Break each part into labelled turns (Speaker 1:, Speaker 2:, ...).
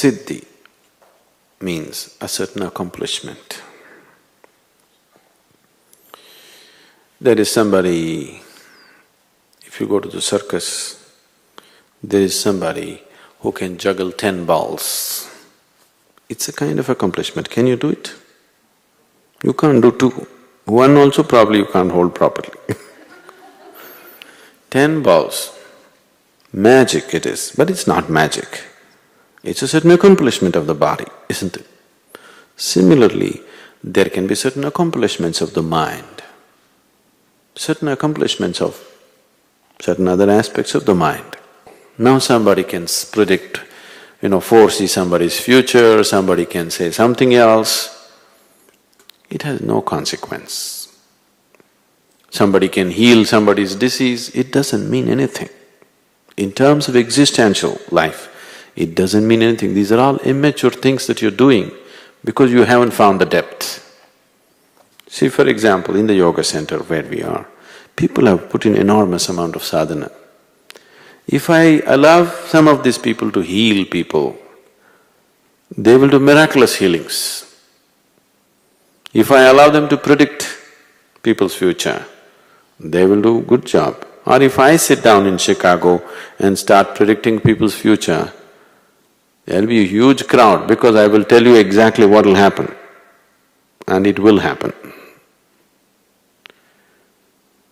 Speaker 1: Siddhi means a certain accomplishment. There is somebody, if you go to the circus, there is somebody who can juggle 10 balls. It's a kind of accomplishment. Can you do it? You can't do 2. 1 also probably you can't hold properly 10 balls. Magic it is, but it's not magic. It's a certain accomplishment of the body, isn't it? Similarly, there can be certain accomplishments of the mind, certain accomplishments of certain other aspects of the mind. Now somebody can predict, foresee somebody's future, somebody can say something else. It has no consequence. Somebody can heal somebody's disease, it doesn't mean anything. In terms of existential life, it doesn't mean anything. These are all immature things that you're doing because you haven't found the depth. See, for example, in the yoga center where we are, people have put in enormous amount of sadhana. If I allow some of these people to heal people, they will do miraculous healings. If I allow them to predict people's future, they will do a good job. Or if I sit down in Chicago and start predicting people's future, there'll be a huge crowd because I will tell you exactly what will happen, and it will happen.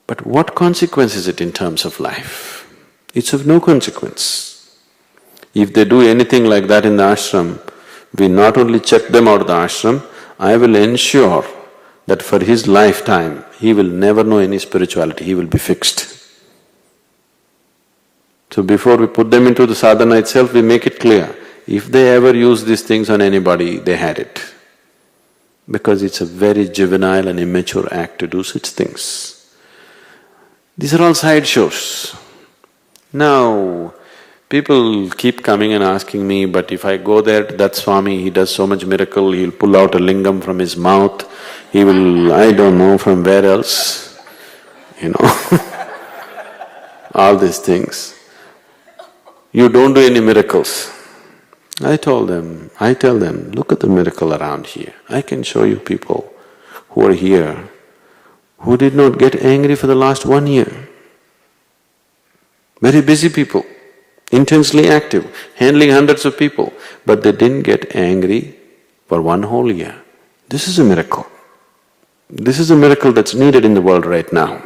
Speaker 1: But what consequence is it in terms of life? It's of no consequence. If they do anything like that in the ashram, we not only check them out of the ashram, I will ensure that for his lifetime, he will never know any spirituality, he will be fixed. So before we put them into the sadhana itself, we make it clear, if they ever use these things on anybody, they had it. Because it's a very juvenile and immature act to do such things. These are all sideshows. Now, people keep coming and asking me, but if I go there to that Swami, he does so much miracle, he'll pull out a lingam from his mouth, he will… I don't know from where else, all these things. You don't do any miracles. I tell them, look at the miracle around here. I can show you people who are here who did not get angry for the last 1 year. Very busy people, intensely active, handling hundreds of people, but they didn't get angry for 1 whole year. This is a miracle. This is a miracle that's needed in the world right now.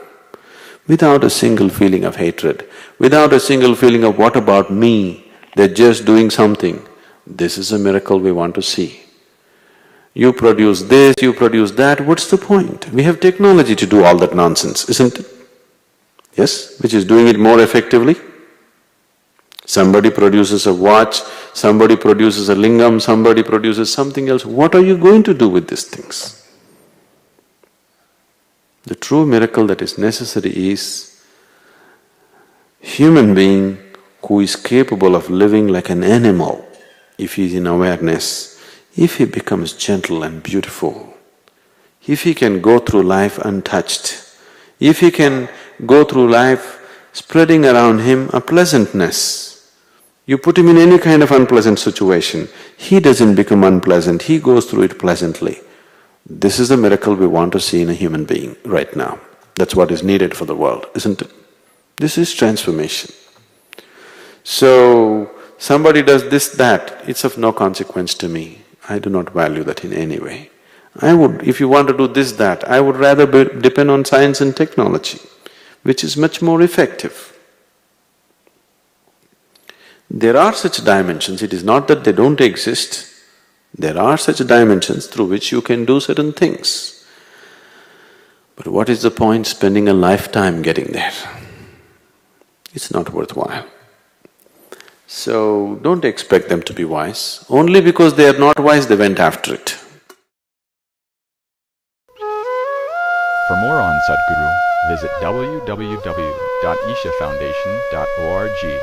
Speaker 1: Without a single feeling of hatred, without a single feeling of what about me, they're just doing something. This is a miracle we want to see. You produce this, you produce that, what's the point? We have technology to do all that nonsense, isn't it? Yes, which is doing it more effectively. Somebody produces a watch, somebody produces a lingam, somebody produces something else. What are you going to do with these things? The true miracle that is necessary is human being who is capable of living like an animal, if he is in awareness, if he becomes gentle and beautiful, if he can go through life untouched, if he can go through life spreading around him a pleasantness. You put him in any kind of unpleasant situation, he doesn't become unpleasant, he goes through it pleasantly. This is the miracle we want to see in a human being right now. That's what is needed for the world, isn't it? This is transformation. So, somebody does this, that, it's of no consequence to me. I do not value that in any way. If you want to do this, that, I would rather depend on science and technology, which is much more effective. There are such dimensions, it is not that they don't exist. There are such dimensions through which you can do certain things. But what is the point spending a lifetime getting there? It's not worthwhile. So, don't expect them to be wise. Only because they are not wise, they went after it.
Speaker 2: For more on Sadhguru, visit www.ishafoundation.org.